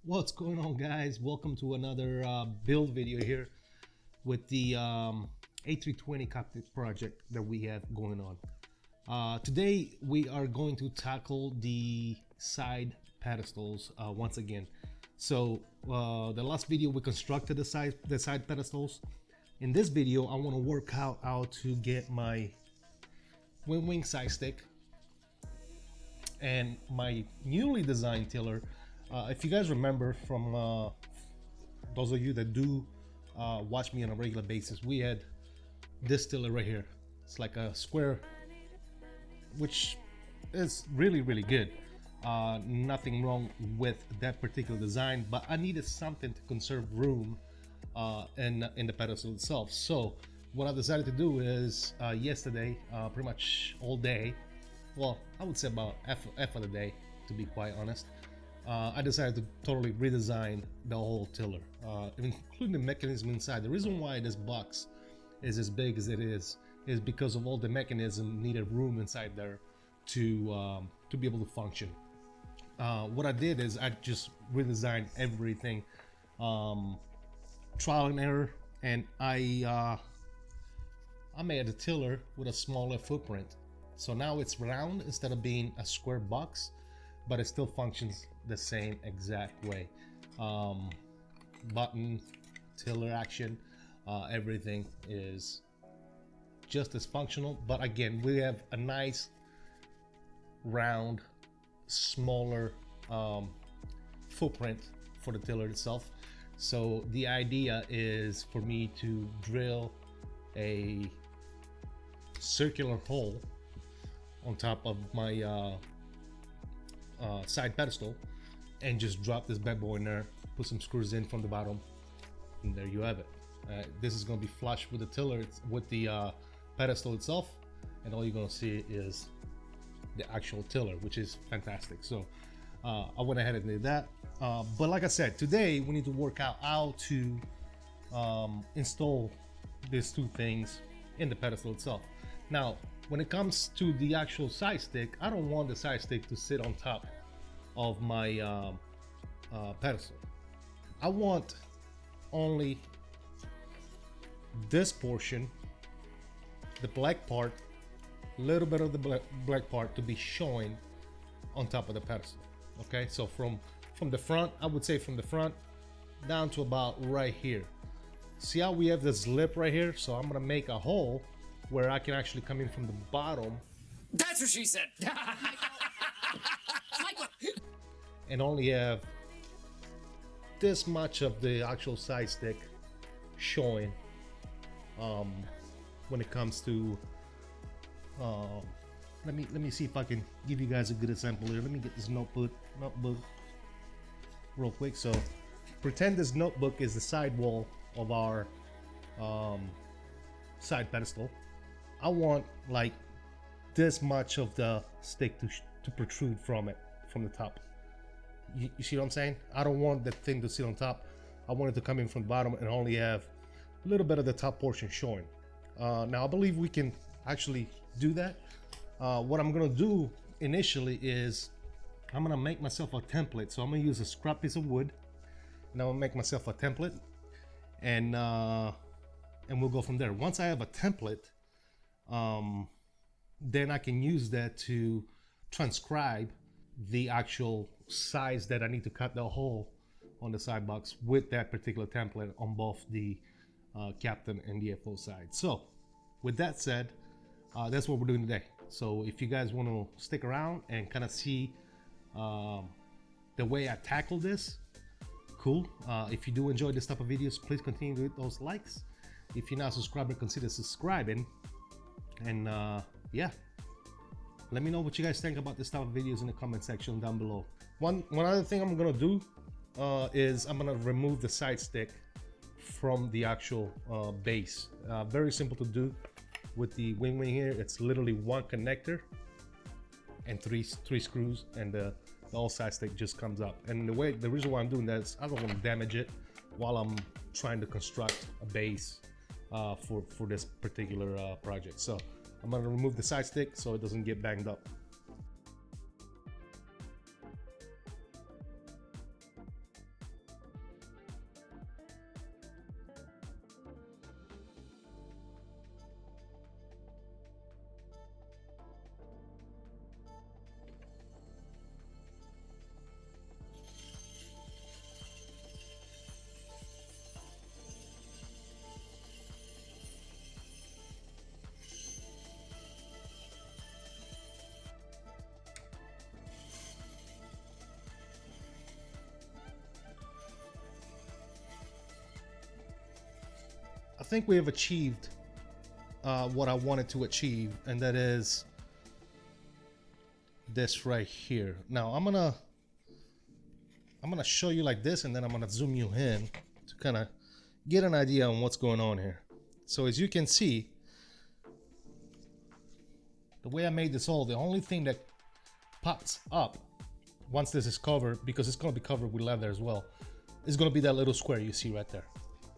What's going on, guys? Welcome to another build video here with the A320 Cockpit project that we have going on. Today we are going to tackle the side pedestals once again. So the last video we constructed the side pedestals. In this video I want to work out how to get my wing side stick and my newly designed tiller. If you guys remember from those of you that do watch me on a regular basis, we had this tiller right here. It's like a square, which is really good. Nothing wrong with that particular design, but I needed something to conserve room in the pedestal itself. So what I decided to do is yesterday, pretty much all day, well, I would say about half of the day, to be quite honest, I decided to totally redesign the whole tiller, including the mechanism inside. The reason why this box is as big as it is because of all the mechanism needed room inside there to be able to function. What I did is I just redesigned everything, trial and error, and I made a tiller with a smaller footprint. So now it's round instead of being a square box, but it still functions the same exact way. Button, tiller action, everything is just as functional, but again, we have a nice round, smaller footprint for the tiller itself. So the idea is for me to drill a circular hole on top of my side pedestal and just drop this bad boy in there, put some screws in from the bottom, and there you have it. This is going to be flush with the tiller, with the pedestal itself, and all you're going to see is the actual tiller, which is fantastic. So I went ahead and did that, but like I said, today we need to work out how to install these two things in the pedestal itself. Now when it comes to the actual side stick, I don't want the side stick to sit on top of my pedestal. I want only this portion, the black part, a little bit of the black part to be showing on top of the pedestal. Okay, so from the front, I would say from the front down to about right here. See how we have this lip right here? So I'm gonna make a hole where I can actually come in from the bottom. That's what she said. And only have this much of the actual side stick showing when it comes to let me see if I can give you guys a good example here. Let me get this notebook real quick. So pretend this notebook is the side wall of our side pedestal. I want like this much of the stick to protrude from it, from the top. You see what I'm saying? I don't want the thing to sit on top. I want it to come in from the bottom and only have a little bit of the top portion showing. Now I believe we can actually do that. What I'm gonna do initially is I'm gonna make myself a template. So I'm gonna use a scrap piece of wood, and I'm gonna make myself a template, and we'll go from there. Once I have a template, then I can use that to transcribe the actual size that I need to cut the hole on the side box with that particular template on both the captain and the FO side. So with that said, that's what we're doing today. So if you guys want to stick around and kind of see the way I tackle this, cool. If you do enjoy this type of videos, please continue to hit those likes. If you're not subscribed, consider subscribing. And yeah, let me know what you guys think about this type of videos in the comment section down below. One other thing I'm gonna do is I'm gonna remove the side stick from the actual base. Very simple to do with the wing here. It's literally one connector and three screws, and the whole side stick just comes up. And the reason why I'm doing that is I don't want to damage it while I'm trying to construct a base for this particular project. So I'm going to remove the side stick so it doesn't get banged up. think we have achieved what I wanted to achieve, and that is this right here. Now I'm gonna show you like this, and then I'm gonna zoom you in to kind of get an idea on what's going on here. So as you can see, the way I made this hole, the only thing that pops up once this is covered, because it's going to be covered with leather as well, is going to be that little square you see right there.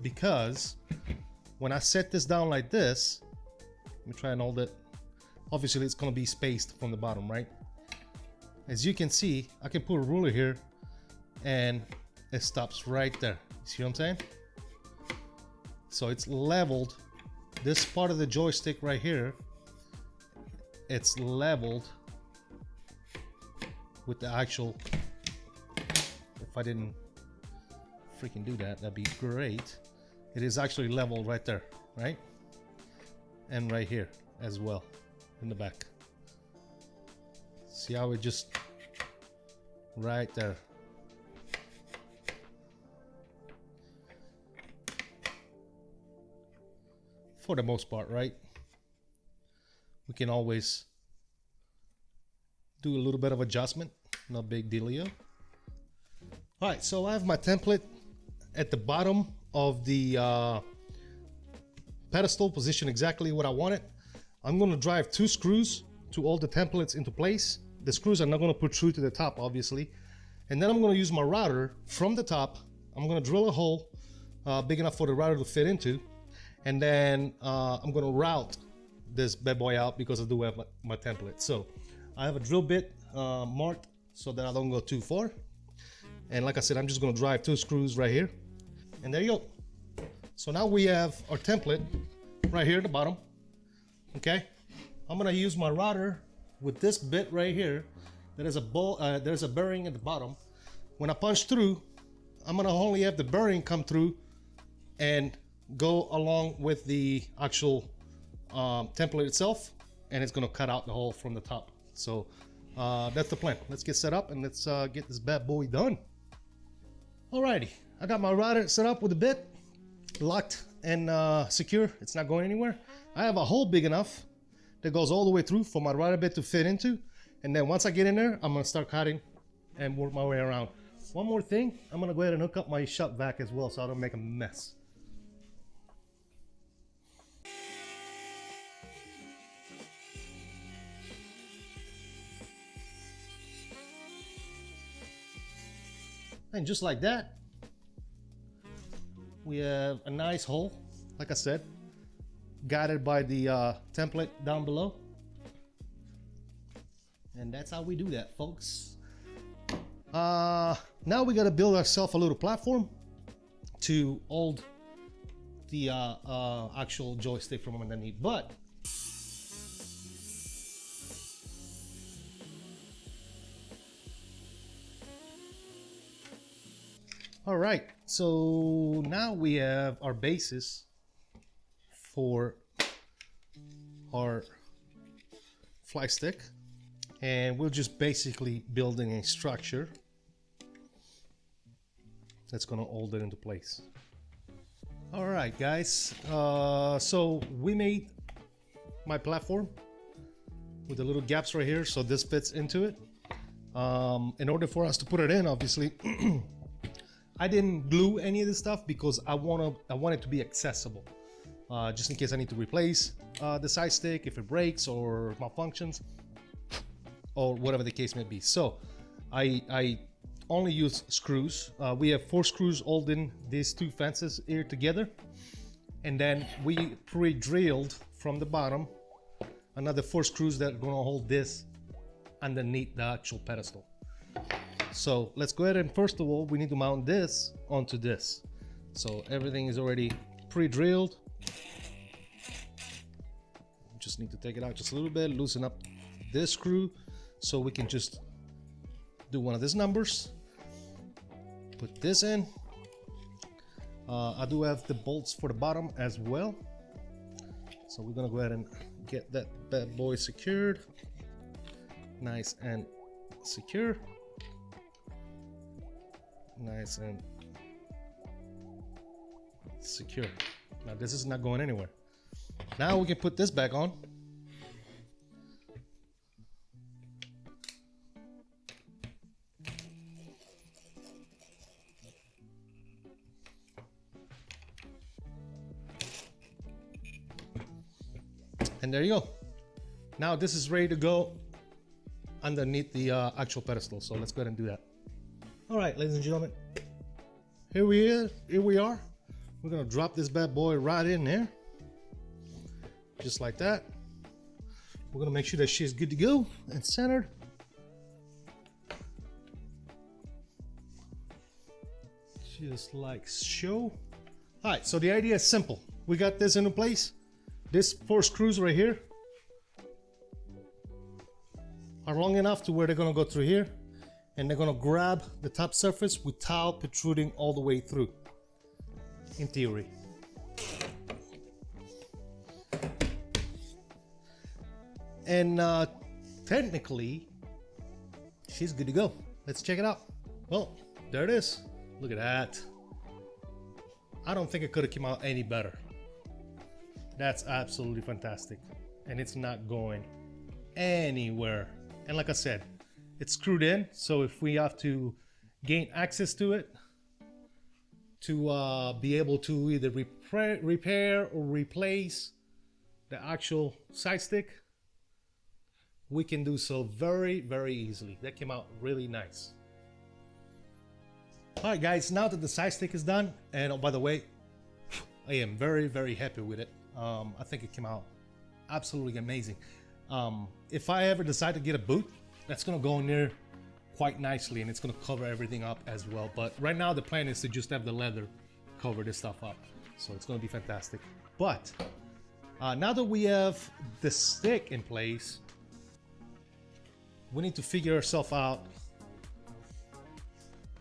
Because when I set this down like this, let me try and hold it. Obviously it's going to be spaced from the bottom, right? As you can see, I can put a ruler here and it stops right there. You see what I'm saying? So it's leveled. This part of the joystick right here, it's leveled with the actual, if I didn't freaking do that, that'd be great. It is actually leveled right there, right? And right here as well, in the back. See how it just, right there. For the most part, right? We can always do a little bit of adjustment, no big dealio. All right, so I have my template at the bottom of the pedestal, position exactly what I wanted. I'm going to drive 2 screws to hold the templates into place. The screws are not going to protrude to the top, obviously. And then I'm going to use my router from the top. I'm going to drill a hole big enough for the router to fit into. And then I'm going to route this bad boy out because I do have my template. So I have a drill bit marked so that I don't go too far. And like I said, I'm just going to drive 2 screws right here. And there you go. So now we have our template right here at the bottom. Okay. I'm going to use my router with this bit right here. There's a bearing at the bottom. When I punch through, I'm going to only have the bearing come through and go along with the actual template itself, and it's going to cut out the hole from the top. So that's the plan. Let's get set up and let's get this bad boy done. Alrighty, I got my router set up with a bit locked and secure. It's not going anywhere. I have a hole big enough that goes all the way through for my router bit to fit into, and then once I get in there, I'm going to start cutting and work my way around. One more thing, I'm going to go ahead and hook up my shut vac as well so I don't make a mess. And just like that, we have a nice hole, like I said, guided by the template down below. And that's how we do that, folks. Now we got to build ourselves a little platform to hold the actual joystick from underneath. But all right, so now we have our basis for our fly stick, and we're just basically building a structure that's gonna hold it into place. All right, guys, so we made my platform with the little gaps right here, so this fits into it. In order for us to put it in, obviously, I didn't glue any of this stuff because I want it to be accessible, just in case I need to replace the side stick if it breaks or malfunctions or whatever the case may be. So I only use screws. We have 4 screws holding these 2 fences here together, and then we pre-drilled from the bottom another 4 screws that are going to hold this underneath the actual pedestal. So let's go ahead and first of all, we need to mount this onto this. So everything is already pre-drilled. Just need to take it out just a little bit, loosen up this screw so we can just do one of these numbers. Put this in. I do have the bolts for the bottom as well. So we're gonna go ahead and get that bad boy secured. Nice and secure. Nice and secure. Now this is not going anywhere. Now we can put this back on. And there you go. Now this is ready to go underneath the actual pedestal. So let's go ahead and do that. All right, ladies and gentlemen, here we are. We're gonna drop this bad boy right in there, just like that. We're gonna make sure that she's good to go and centered. Just like so. All right, so the idea is simple. We got this into place. This 4 screws right here are long enough to where they're gonna go through here, and they're gonna grab the top surface without protruding all the way through, in theory. And technically, she's good to go. Let's check it out. Well, there it is. Look at that. I don't think it could have come out any better. That's absolutely fantastic. And it's not going anywhere. And like I said, it's screwed in, so if we have to gain access to it to be able to either repair or replace the actual side stick, we can do so very, very easily. That came out really nice. All right, guys, now that the side stick is done, and oh, by the way, I am very, very happy with it. I think it came out absolutely amazing. If I ever decide to get a boot, that's gonna go in there quite nicely, and it's gonna cover everything up as well. But right now the plan is to just have the leather cover this stuff up, so it's gonna be fantastic. But now that we have the stick in place, we need to figure ourselves out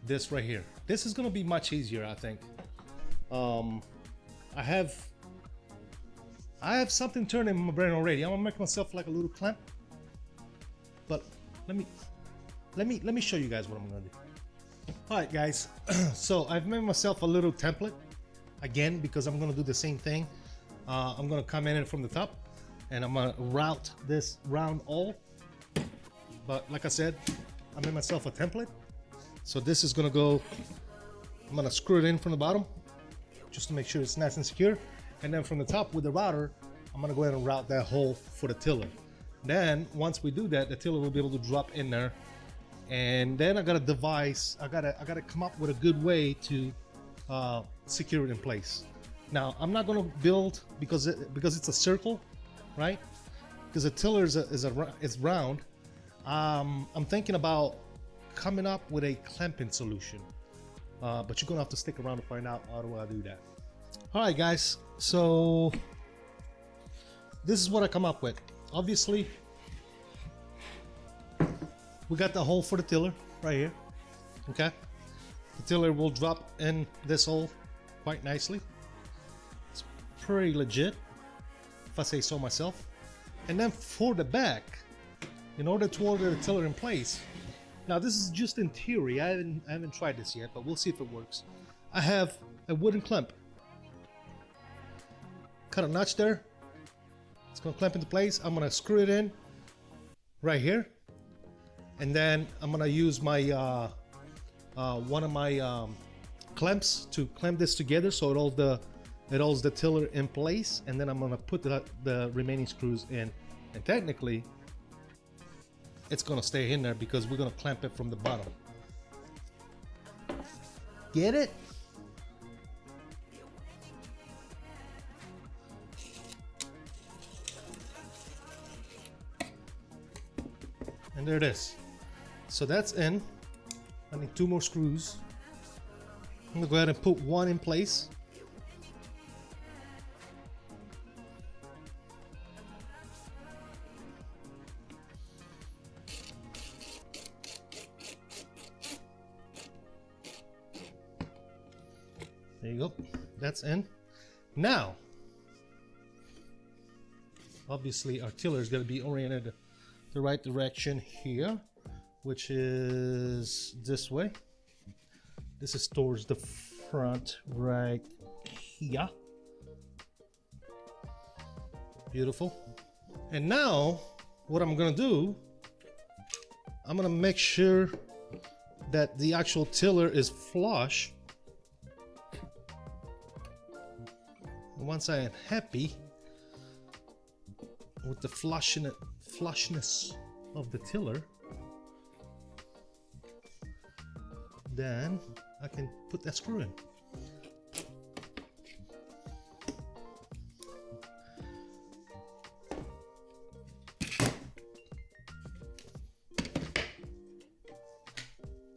this right here. This is gonna be much easier, I think. I have something turning in my brain already. I'm gonna make myself like a little clamp, but let me show you guys what I'm gonna do. All right, guys. So I've made myself a little template again because I'm gonna do the same thing. I'm gonna come in from the top, and I'm gonna route this round all. But like I said, I made myself a template. So this is gonna go. I'm gonna screw it in from the bottom, just to make sure it's nice and secure. And then from the top with the router, I'm gonna go ahead and route that hole for the tiller. Then once we do that, the tiller will be able to drop in there. And then I gotta devise, I gotta come up with a good way to secure it in place. Now I'm not gonna build because it's a circle, right? Because the tiller is round. I'm thinking about coming up with a clamping solution, but you're gonna have to stick around to find out how do I do that. All right, guys. So this is what I come up with. Obviously, we got the hole for the tiller right here. Okay, the tiller will drop in this hole quite nicely. It's pretty legit, if I say so myself. And then for the back, in order to order the tiller in place, now this is just in theory. I haven't tried this yet, but we'll see if it works. I have a wooden clamp. Cut a notch there. It's gonna clamp into place. I'm gonna screw it in right here, and then I'm gonna use my one of my clamps to clamp this together so it holds the tiller in place, and then I'm gonna put the remaining screws in, and technically it's gonna stay in there because we're gonna clamp it from the bottom. Get it? And there it is. So that's in. I need 2 more screws. I'm gonna go ahead and put one in place. There you go. That's in. Now, obviously our tiller is gonna be oriented the right direction here, which is this way. This is towards the front right here. Beautiful. And now what I'm gonna do, I'm gonna make sure that the actual tiller is flush. And once I am happy with the flushness of the tiller, then I can put that screw in.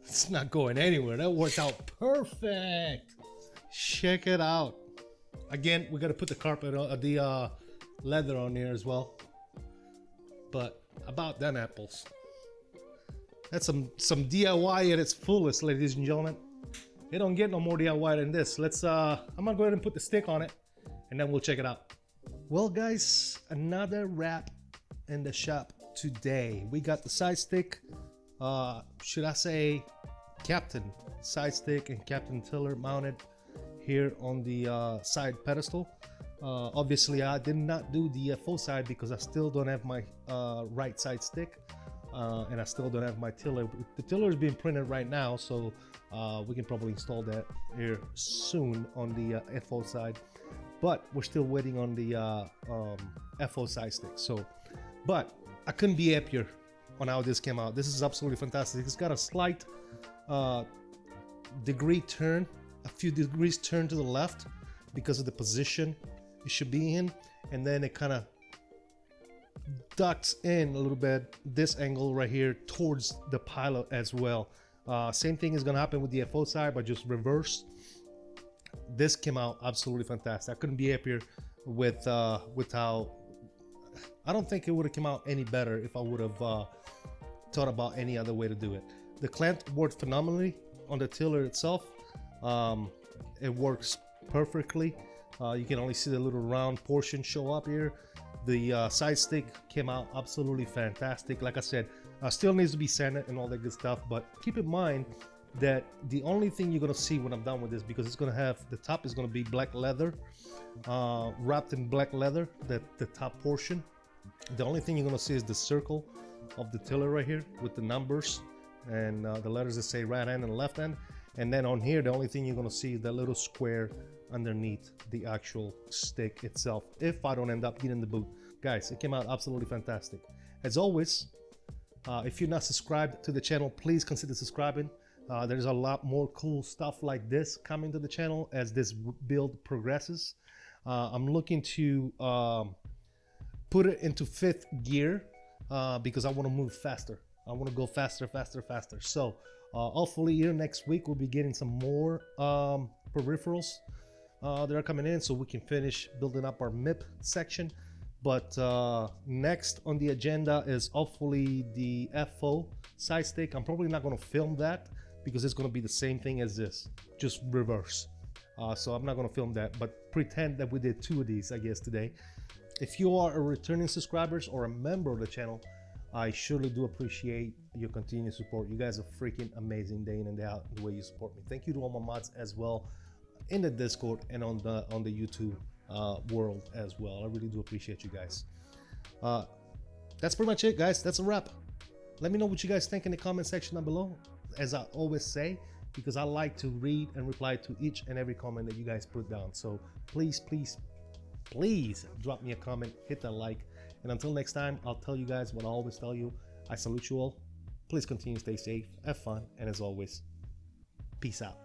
It's not going anywhere. That worked out perfect. Check it out. Again, we got to put the carpet on, the leather on here as well. But about them apples. That's some DIY at its fullest, ladies and gentlemen. It don't get no more DIY than this. Let's I'm gonna go ahead and put the stick on it, and then we'll check it out. Well, guys, another wrap in the shop today. We got the side stick, should I say Captain side stick and Captain tiller mounted here on the side pedestal. Obviously I did not do the full side because I still don't have my right side stick, and I still don't have my tiller. The tiller is being printed right now, so we can probably install that here soon on the FO side, but we're still waiting on the FO side stick. So, but I couldn't be happier on how this came out. This is absolutely fantastic. It's got a slight degree turn, a few degrees turn to the left because of the position it should be in, and then it kind of ducks in a little bit this angle right here towards the pilot as well. Same thing is gonna happen with the FO side, but just reverse. This came out absolutely fantastic. I couldn't be happier with how. I don't think it would have come out any better if I would have thought about any other way to do it. The clamp worked phenomenally on the tiller itself. It works perfectly. You can only see the little round portion show up here. The side stick came out absolutely fantastic. Like I said, still needs to be sanded and all that good stuff, but keep in mind that the only thing you're gonna see when I'm done with this, because it's gonna have, the top is gonna be black leather, wrapped in black leather, the top portion. The only thing you're gonna see is the circle of the tiller right here with the numbers and the letters that say right hand and left hand. And then on here, the only thing you're gonna see is that little square underneath the actual stick itself, if I don't end up getting the boot. Guys, it came out absolutely fantastic. As always, if you're not subscribed to the channel, please consider subscribing. There's a lot more cool stuff like this coming to the channel as this build progresses. I'm looking to put it into 5th gear because I want to move faster. I want to go faster. So hopefully here next week we'll be getting some more peripherals that are coming in, so we can finish building up our MIP section. But next on the agenda is hopefully the FO side stick. I'm probably not going to film that because it's going to be the same thing as this, just reverse. So I'm not going to film that, but pretend that we did 2 of these, I guess, today. If you are a returning subscribers or a member of the channel, I surely do appreciate your continued support. You guys are freaking amazing day in and day out the way you support me. Thank you to all my mods as well in the Discord and on the YouTube world as well. I really do appreciate you guys. That's pretty much it, guys. That's a wrap. Let me know what you guys think in the comment section down below, as I always say, because I like to read and reply to each and every comment that you guys put down. So please drop me a comment, hit that like, and until next time, I'll tell you guys what I always tell you. I salute you all. Please continue to stay safe, have fun, and as always, peace out.